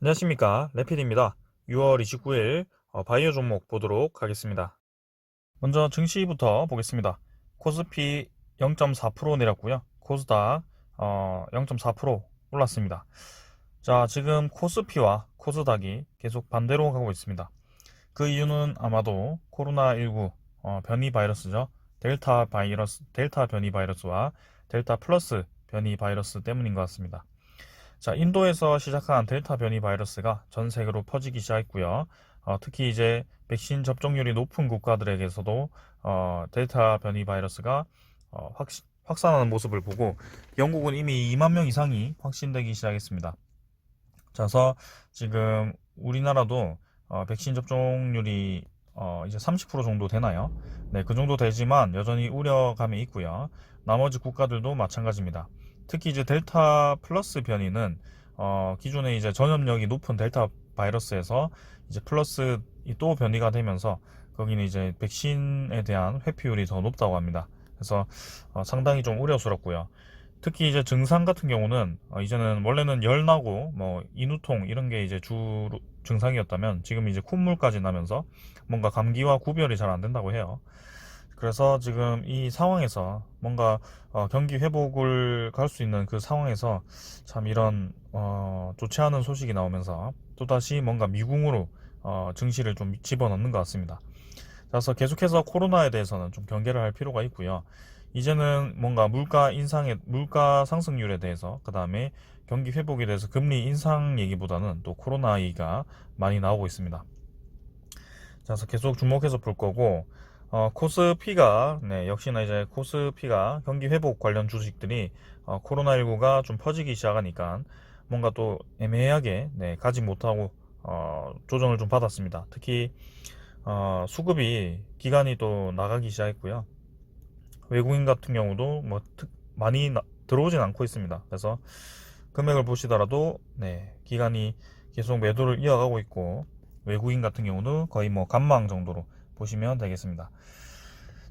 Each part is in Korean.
안녕하십니까, 레필입니다. 6월 29일 바이오 종목 보도록 하겠습니다. 먼저 증시부터 보겠습니다. 코스피 0.4% 내렸고요. 코스닥 0.4% 올랐습니다. 자, 지금 코스피와 코스닥이 계속 반대로 가고 있습니다. 그 이유는 아마도 코로나19 변이 바이러스죠. 델타 변이 바이러스와 델타 플러스 변이 바이러스 때문인 것 같습니다. 자, 인도에서 시작한 델타 변이 바이러스가 전 세계로 퍼지기 시작했고요. 특히 이제 백신 접종률이 높은 국가들에게서도 델타 변이 바이러스가 확산하는 모습을 보고 영국은 이미 2만 명 이상이 확진되기 시작했습니다. 그래서 지금 우리나라도 백신 접종률이 이제 30% 정도 되나요? 네, 그 정도 되지만 여전히 우려감이 있고요. 나머지 국가들도 마찬가지입니다. 특히 이제 델타 플러스 변이는 기존에 이제 전염력이 높은 델타 바이러스에서 이제 플러스 또 변이가 되면서 거기는 이제 백신에 대한 회피율이 더 높다고 합니다. 그래서 상당히 좀 우려스럽고요. 특히 이제 증상 같은 경우는 이제는 원래는 열 나고 뭐 인후통 이런 게 이제 주 증상이었다면 지금 이제 콧물까지 나면서 뭔가 감기와 구별이 잘 안 된다고 해요. 그래서 지금 이 상황에서 뭔가 경기 회복을 갈 수 있는 그 상황에서 참 이런 좋지 않은 소식이 나오면서 또다시 뭔가 미궁으로 증시를 좀 집어넣는 것 같습니다. 그래서 계속해서 코로나에 대해서는 좀 경계를 할 필요가 있고요. 이제는 뭔가 물가 상승률에 대해서, 그 다음에 경기 회복에 대해서 금리 인상 얘기보다는 또 코로나 얘기가 많이 나오고 있습니다. 그래서 계속 주목해서 볼 거고, 코스피가, 네, 역시나 이제 코스피가 경기 회복 관련 주식들이 코로나19가 좀 퍼지기 시작하니까 뭔가 또 애매하게, 네, 가지 못하고, 조정을 좀 받았습니다. 특히 수급이 기간이 또 나가기 시작했고요. 외국인 같은 경우도 뭐 많이 들어오진 않고 있습니다. 그래서 금액을 보시더라도 네, 기간이 계속 매도를 이어가고 있고 외국인 같은 경우도 거의 뭐 간망 정도로 보시면 되겠습니다.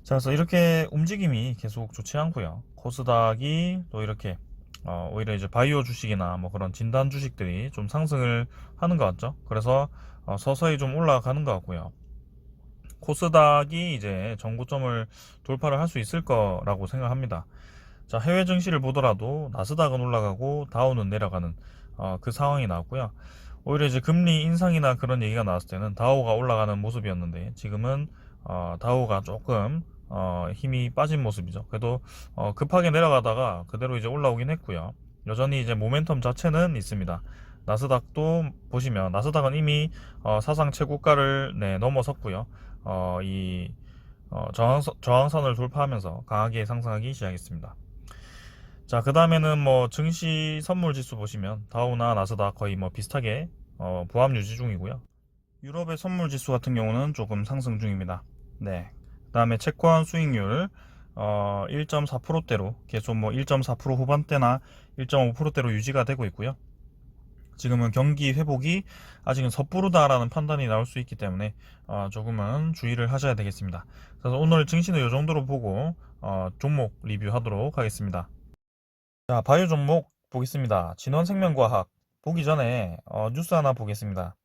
자, 그래서 이렇게 움직임이 계속 좋지 않고요. 코스닥이 또 이렇게 오히려 이제 바이오 주식이나 뭐 그런 진단 주식들이 좀 상승을 하는 것 같죠. 그래서 서서히 좀 올라가는 것 같고요. 코스닥이 이제 정고점을 돌파를 할 수 있을 거라고 생각합니다. 자, 해외 증시를 보더라도 나스닥은 올라가고 다우는 내려가는 그 상황이 나왔고요. 오히려 이제 금리 인상이나 그런 얘기가 나왔을 때는 다우가 올라가는 모습이었는데 지금은 다우가 조금 힘이 빠진 모습이죠. 그래도 급하게 내려가다가 그대로 이제 올라오긴 했고요. 여전히 이제 모멘텀 자체는 있습니다. 나스닥도 보시면 나스닥은 이미 사상 최고가를 네, 넘어섰고요. 이 저항선을 돌파하면서 강하게 상승하기 시작했습니다. 자, 그 다음에는 뭐 증시 선물 지수 보시면 다우나 나스닥 거의 뭐 비슷하게 보합 유지 중이고요. 유럽의 선물 지수 같은 경우는 조금 상승 중입니다. 네. 그 다음에 채권 수익률 1.4%대로 계속 뭐 1.4% 후반대나 1.5%대로 유지가 되고 있고요. 지금은 경기 회복이 아직은 섣부르다라는 판단이 나올 수 있기 때문에 조금은 주의를 하셔야 되겠습니다. 그래서 오늘 증시는 이 정도로 보고 종목 리뷰하도록 하겠습니다. 자, 바이오 종목 보겠습니다. 진원생명과학 보기 전에 뉴스 하나 보겠습니다.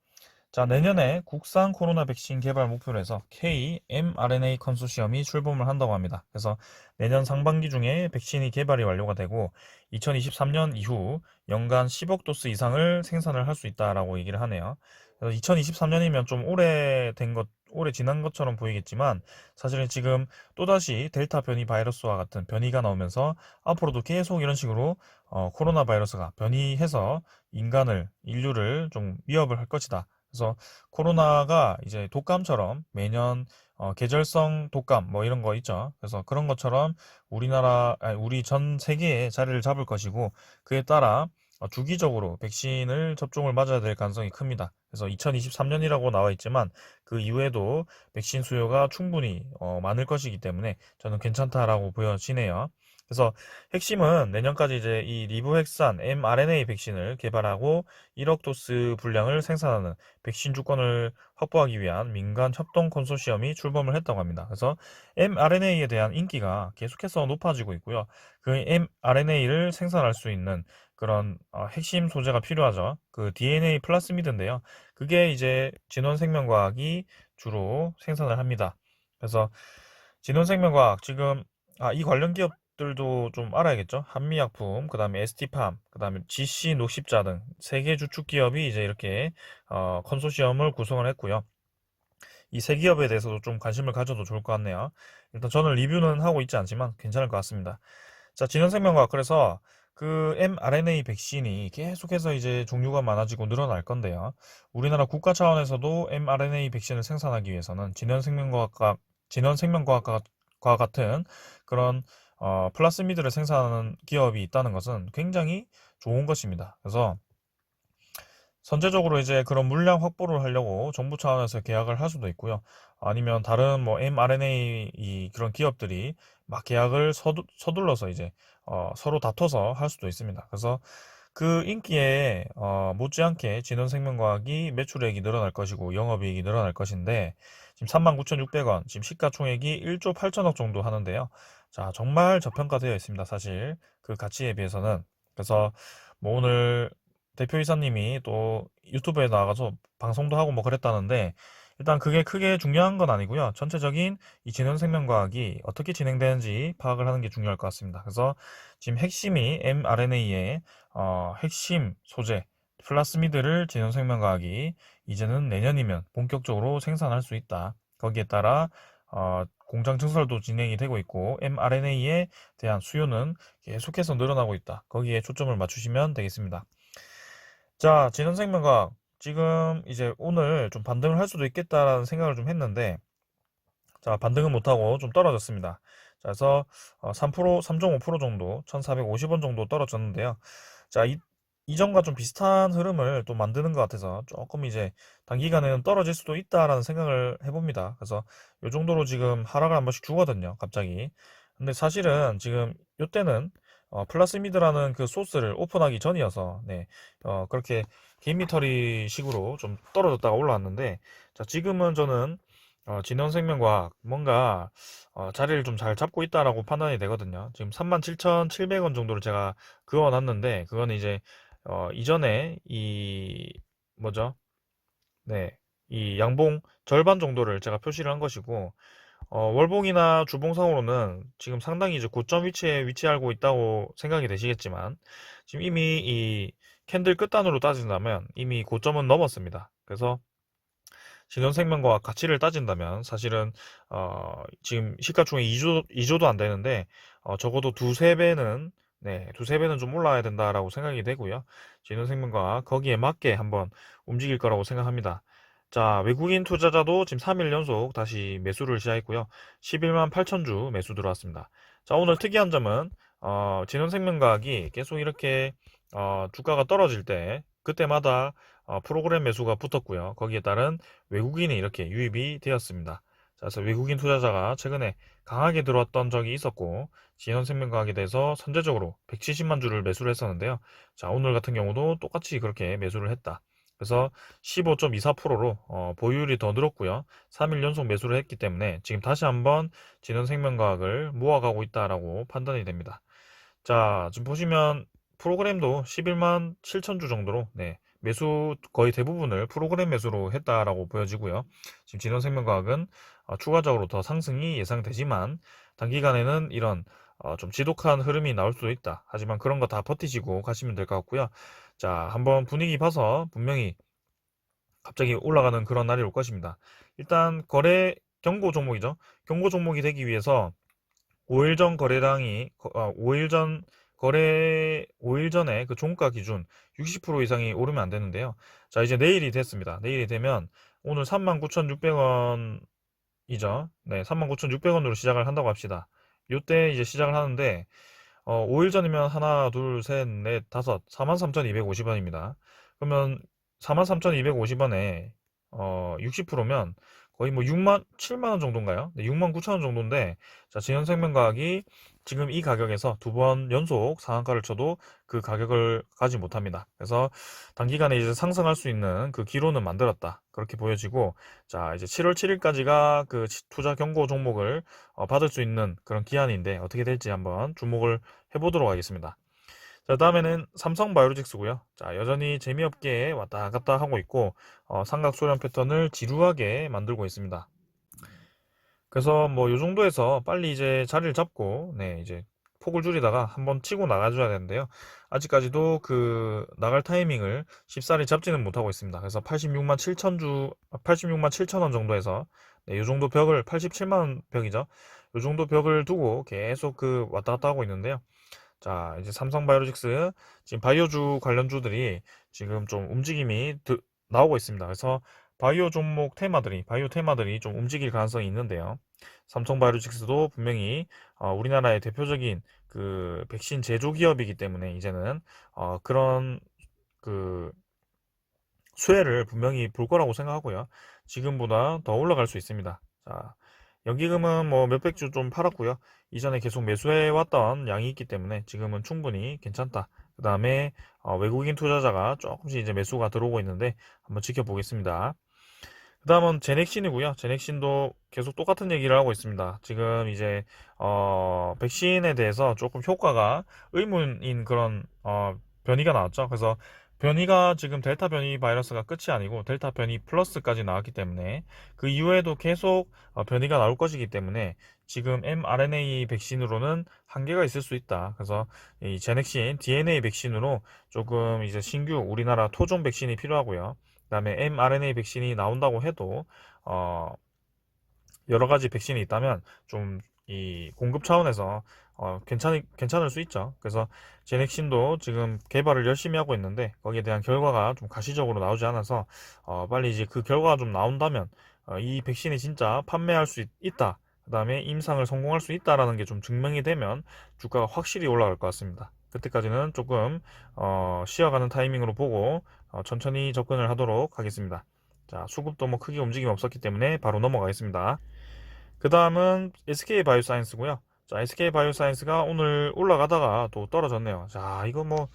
자, 내년에 국산 코로나 백신 개발 목표로 해서 K-mRNA 컨소시엄이 출범을 한다고 합니다. 그래서 내년 상반기 중에 백신이 개발이 완료가 되고 2023년 이후 연간 10억 도스 이상을 생산을 할 수 있다라고 얘기를 하네요. 그래서 2023년이면 좀 오래 지난 것처럼 보이겠지만 사실은 지금 또다시 델타 변이 바이러스와 같은 변이가 나오면서 앞으로도 계속 이런 식으로 코로나 바이러스가 변이해서 인류를 좀 위협을 할 것이다. 그래서 코로나가 이제 독감처럼 매년 계절성 독감 뭐 이런 거 있죠. 그래서 그런 것처럼 우리 전 세계에 자리를 잡을 것이고 그에 따라 주기적으로 백신을 접종을 맞아야 될 가능성이 큽니다. 그래서 2023년이라고 나와 있지만 그 이후에도 백신 수요가 충분히 많을 것이기 때문에 저는 괜찮다라고 보여지네요. 그래서 핵심은 내년까지 이제 이 리브핵산 mRNA 백신을 개발하고 1억 도스 분량을 생산하는 백신 주권을 확보하기 위한 민간 협동 컨소시엄이 출범을 했다고 합니다. 그래서 mRNA에 대한 인기가 계속해서 높아지고 있고요. 그 mRNA를 생산할 수 있는 그런 핵심 소재가 필요하죠. 그 DNA 플라스미드인데요. 그게 이제 진원생명과학이 주로 생산을 합니다. 그래서 진원생명과학 지금 이 관련 기업들도 좀 알아야겠죠. 한미약품, 그다음에 ST팜, 그다음에 GC 녹십자 등 세계 주축 기업이 이제 이렇게 컨소시엄을 구성을 했고요. 이 세 기업에 대해서도 좀 관심을 가져도 좋을 것 같네요. 일단 저는 리뷰는 하고 있지 않지만 괜찮을 것 같습니다. 자, 진원생명과학 그래서 그 mRNA 백신이 계속해서 이제 종류가 많아지고 늘어날 건데요. 우리나라 국가 차원에서도 mRNA 백신을 생산하기 위해서는 진원생명과학과 같은 그런 플라스미드를 생산하는 기업이 있다는 것은 굉장히 좋은 것입니다. 그래서 선제적으로 이제 그런 물량 확보를 하려고 정부 차원에서 계약을 할 수도 있고요. 아니면 다른 뭐 mRNA 그런 기업들이 막 계약을 서둘러서 이제 서로 다퉈서 할 수도 있습니다. 그래서 그 인기에 못지않게 진원생명과학이 매출액이 늘어날 것이고 영업이익이 늘어날 것인데 지금 39,600원, 지금 시가총액이 1조 8천억 정도 하는데요. 자, 정말 저평가되어 있습니다. 사실 그 가치에 비해서는. 그래서 뭐 오늘 대표이사님이 또 유튜브에 나가서 방송도 하고 뭐 그랬다는데 일단 그게 크게 중요한 건 아니고요. 전체적인 이 진원생명과학이 어떻게 진행되는지 파악을 하는 게 중요할 것 같습니다. 그래서 지금 핵심이 mRNA의 핵심 소재 플라스미드를 진원생명과학이 이제는 내년이면 본격적으로 생산할 수 있다. 거기에 따라 공장 증설도 진행이 되고 있고 mRNA에 대한 수요는 계속해서 늘어나고 있다. 거기에 초점을 맞추시면 되겠습니다. 자, 진원생명과학 지금 이제 오늘 좀 반등을 할 수도 있겠다라는 생각을 좀 했는데 자, 반등은 못하고 좀 떨어졌습니다. 자, 그래서 3.5% 정도, 1,450원 정도 떨어졌는데요. 자, 이전과 좀 비슷한 흐름을 또 만드는 것 같아서 조금 이제 단기간에는 떨어질 수도 있다라는 생각을 해봅니다. 그래서 이 정도로 지금 하락을 한 번씩 주거든요, 갑자기. 근데 사실은 지금 이때는 플라스미드라는 그 소스를 오픈하기 전이어서 네, 그렇게 개미털이 식으로 좀 떨어졌다가 올라왔는데 자, 지금은 저는 진원생명과학 뭔가 자리를 좀 잘 잡고 있다라고 판단이 되거든요. 지금 37,700원 정도를 제가 그어놨는데 그거는 이제 이전에 뭐죠? 네, 이 양봉 절반 정도를 제가 표시를 한 것이고 월봉이나 주봉상으로는 지금 상당히 이제 고점 위치에 위치하고 있다고 생각이 되시겠지만 지금 이미 이 캔들 끝단으로 따진다면 이미 고점은 넘었습니다. 그래서 진원생명과 가치를 따진다면 사실은 지금 시가총액 2조도 안 되는데 적어도 두세 배는 네, 두세 배는 좀 올라야 된다라고 생각이 되고요. 진원생명과 거기에 맞게 한번 움직일 거라고 생각합니다. 자, 외국인 투자자도 지금 3일 연속 다시 매수를 시작했고요. 11만 8천 주 매수 들어왔습니다. 자, 오늘 특이한 점은 진원생명과학이 계속 이렇게 주가가 떨어질 때 그때마다 프로그램 매수가 붙었고요. 거기에 따른 외국인이 이렇게 유입이 되었습니다. 자, 그래서 외국인 투자자가 최근에 강하게 들어왔던 적이 있었고 진원생명과학에 대해서 선제적으로 170만 주를 매수를 했었는데요. 자, 오늘 같은 경우도 똑같이 그렇게 매수를 했다. 그래서 15.24%로 보유율이 더 늘었고요. 3일 연속 매수를 했기 때문에 지금 다시 한번 진원생명과학을 모아가고 있다라고 판단이 됩니다. 자, 지금 보시면 프로그램도 11만 7천 주 정도로 네, 매수 거의 대부분을 프로그램 매수로 했다라고 보여지고요. 지금 진원생명과학은 추가적으로 더 상승이 예상되지만 단기간에는 이런 좀 지독한 흐름이 나올 수도 있다. 하지만 그런 거 다 버티시고 가시면 될 것 같고요. 자, 한번 분위기 봐서 분명히 갑자기 올라가는 그런 날이 올 것입니다. 일단 거래 경고 종목이죠. 경고 종목이 되기 위해서 5일 전 거래량이 5일 전 거래 5일 전에 그 종가 기준 60% 이상이 오르면 안 되는데요. 자, 이제 내일이 됐습니다. 내일이 되면 오늘 39,600원이죠. 네, 39,600원으로 시작을 한다고 합시다. 요때 이제 시작을 하는데 5일 전이면 하나, 둘, 셋, 넷, 다섯, 43,250원입니다. 그러면 43,250원에 60%면 거의 뭐 6만, 7만 원 정도인가요? 네, 6만 9천 원 정도인데, 자, 진현생명과학이 지금 이 가격에서 두 번 연속 상한가를 쳐도 그 가격을 가지 못합니다. 그래서 단기간에 이제 상승할 수 있는 그 기로는 만들었다. 그렇게 보여지고, 자, 이제 7월 7일까지가 그 투자 경고 종목을 받을 수 있는 그런 기한인데, 어떻게 될지 한번 주목을 해보도록 하겠습니다. 자, 다음에는 삼성바이오로직스고요. 자, 여전히 재미없게 왔다 갔다 하고 있고 삼각소련 패턴을 지루하게 만들고 있습니다. 그래서 뭐 요 정도에서 빨리 이제 자리를 잡고 네, 이제 폭을 줄이다가 한번 치고 나가줘야 되는데요. 아직까지도 그 나갈 타이밍을 쉽사리 잡지는 못하고 있습니다. 그래서 86만 7천 86만 7천 원 정도에서 네, 요 정도 벽을 87만 원 벽이죠. 요 정도 벽을 두고 계속 그 왔다 갔다 하고 있는데요. 자, 이제 삼성바이오로직스 지금 바이오주 관련주들이 지금 좀 움직임이 나오고 있습니다. 그래서 바이오 종목 테마들이 바이오 테마들이 좀 움직일 가능성이 있는데요. 삼성바이오로직스도 분명히 우리나라의 대표적인 그 백신 제조 기업이기 때문에 이제는 그런 그 수혜를 분명히 볼 거라고 생각하고요. 지금보다 더 올라갈 수 있습니다. 자, 연기금은 뭐 몇백 주 좀 팔았고요. 이전에 계속 매수해 왔던 양이 있기 때문에 지금은 충분히 괜찮다. 그 다음에 외국인 투자자가 조금씩 이제 매수가 들어오고 있는데 한번 지켜보겠습니다. 그 다음은 제넥신이고요. 제넥신도 계속 똑같은 얘기를 하고 있습니다. 지금 이제 백신에 대해서 조금 효과가 의문인 그런 변이가 나왔죠. 그래서 변이가 지금 델타 변이 바이러스가 끝이 아니고 델타 변이 플러스까지 나왔기 때문에 그 이후에도 계속 변이가 나올 것이기 때문에 지금 mRNA 백신으로는 한계가 있을 수 있다. 그래서 이 제넥신 DNA 백신으로 조금 이제 신규 우리나라 토종 백신이 필요하고요. 그다음에 mRNA 백신이 나온다고 해도 어, 여러 가지 백신이 있다면 좀 이 공급 차원에서 괜찮을 수 있죠. 그래서 제넥신도 지금 개발을 열심히 하고 있는데 거기에 대한 결과가 좀 가시적으로 나오지 않아서 빨리 이제 그 결과가 좀 나온다면 이 백신이 진짜 판매할 수 있다. 그 다음에 임상을 성공할 수 있다라는 게 좀 증명이 되면 주가가 확실히 올라갈 것 같습니다. 그때까지는 조금 쉬어가는 타이밍으로 보고 천천히 접근을 하도록 하겠습니다. 자, 수급도 뭐 크게 움직임 없었기 때문에 바로 넘어가겠습니다. 그 다음은 SK바이오사이언스고요. 자, SK바이오사이언스가 오늘 올라가다가 또 떨어졌네요. 자, 이거 뭐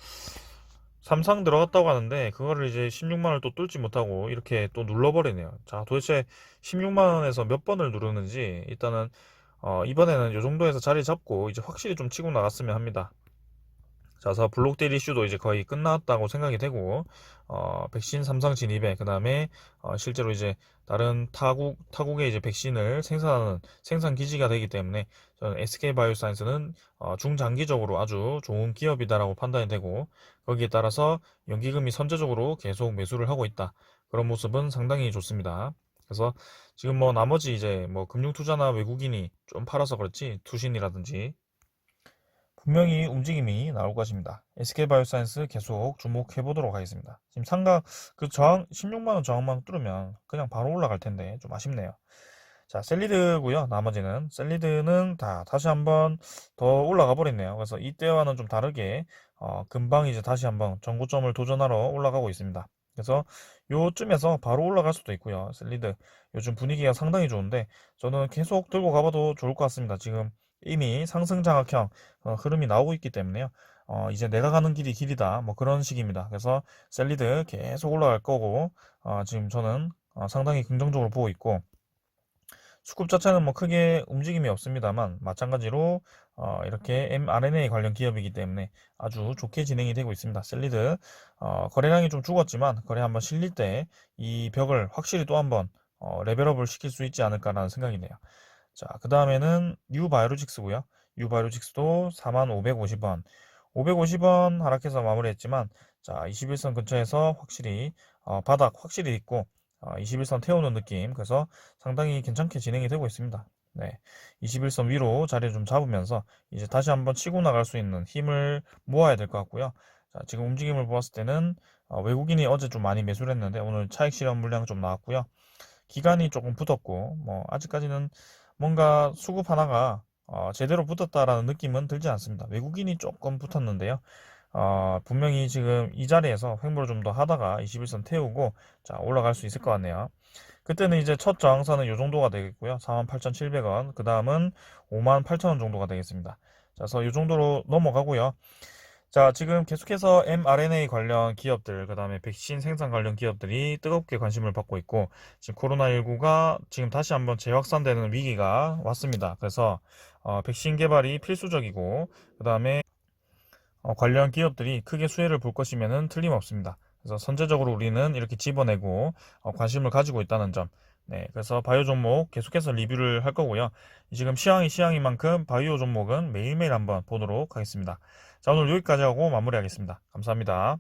삼상 들어갔다고 하는데 그거를 이제 16만원을 또 뚫지 못하고 이렇게 또 눌러버리네요. 자, 도대체 16만원에서 몇 번을 누르는지 일단은 이번에는 이 정도에서 자리 잡고 이제 확실히 좀 치고 나갔으면 합니다. 자, 그래서 블록딜 이슈도 이제 거의 끝났다고 생각이 되고, 백신 삼상 진입에, 그 다음에, 실제로 이제 다른 타국의 이제 백신을 생산하는 생산 기지가 되기 때문에, 저는 SK바이오사이언스는 중장기적으로 아주 좋은 기업이다라고 판단이 되고, 거기에 따라서 연기금이 선제적으로 계속 매수를 하고 있다. 그런 모습은 상당히 좋습니다. 그래서 지금 뭐 나머지 이제 뭐 금융투자나 외국인이 좀 팔아서 그렇지, 투신이라든지, 분명히 움직임이 나올 것입니다. SK바이오사이언스 계속 주목해 보도록 하겠습니다. 지금 상가 그 저항 16만원 저항만 뚫으면 그냥 바로 올라갈 텐데 좀 아쉽네요. 자, 셀리드고요. 나머지는 셀리드는 다 다시 한번 더 올라가 버렸네요. 그래서 이때와는 좀 다르게 금방 이제 다시 한번 전고점을 도전하러 올라가고 있습니다. 그래서 요쯤에서 바로 올라갈 수도 있고요. 셀리드 요즘 분위기가 상당히 좋은데 저는 계속 들고 가봐도 좋을 것 같습니다. 지금 이미 상승 장악형 흐름이 나오고 있기 때문에요. 이제 내가 가는 길이 길이다. 뭐 그런 식입니다. 그래서 셀리드 계속 올라갈 거고 지금 저는 상당히 긍정적으로 보고 있고 수급 자체는 뭐 크게 움직임이 없습니다만 마찬가지로 이렇게 mRNA 관련 기업이기 때문에 아주 좋게 진행이 되고 있습니다. 셀리드 거래량이 좀 죽었지만 거래 한번 실릴 때 이 벽을 확실히 또 한번 레벨업을 시킬 수 있지 않을까라는 생각이네요. 자, 그 다음에는 뉴바이오로직스고요. 뉴바이오로직스도 4550원 550원 하락해서 마무리했지만 자 21선 근처에서 확실히 바닥 확실히 있고 21선 태우는 느낌. 그래서 상당히 괜찮게 진행이 되고 있습니다. 네. 21선 위로 자리를 좀 잡으면서 이제 다시 한번 치고 나갈 수 있는 힘을 모아야 될 것 같고요. 자, 지금 움직임을 보았을 때는 외국인이 어제 좀 많이 매수를 했는데 오늘 차익 실현 물량 좀 나왔고요. 기간이 조금 붙었고 뭐 아직까지는 뭔가 수급 하나가 제대로 붙었다라는 느낌은 들지 않습니다. 외국인이 조금 붙었는데요. 분명히 지금 이 자리에서 횡보를 좀 더 하다가 21선 태우고 자 올라갈 수 있을 것 같네요. 그때는 이제 첫 저항선은 이 정도가 되겠고요. 48,700원. 그 다음은 58,000원 정도가 되겠습니다. 자, 그래서 이 정도로 넘어가고요. 자, 지금 계속해서 mRNA 관련 기업들, 그 다음에 백신 생산 관련 기업들이 뜨겁게 관심을 받고 있고, 지금 코로나19가 지금 다시 한번 재확산되는 위기가 왔습니다. 그래서 백신 개발이 필수적이고, 그 다음에 관련 기업들이 크게 수혜를 볼 것이면은 틀림없습니다. 그래서 선제적으로 우리는 이렇게 집어내고 관심을 가지고 있다는 점. 네, 그래서 바이오 종목 계속해서 리뷰를 할 거고요. 지금 시황이 시황인 만큼 바이오 종목은 매일매일 한번 보도록 하겠습니다. 자, 오늘 여기까지 하고 마무리하겠습니다. 감사합니다.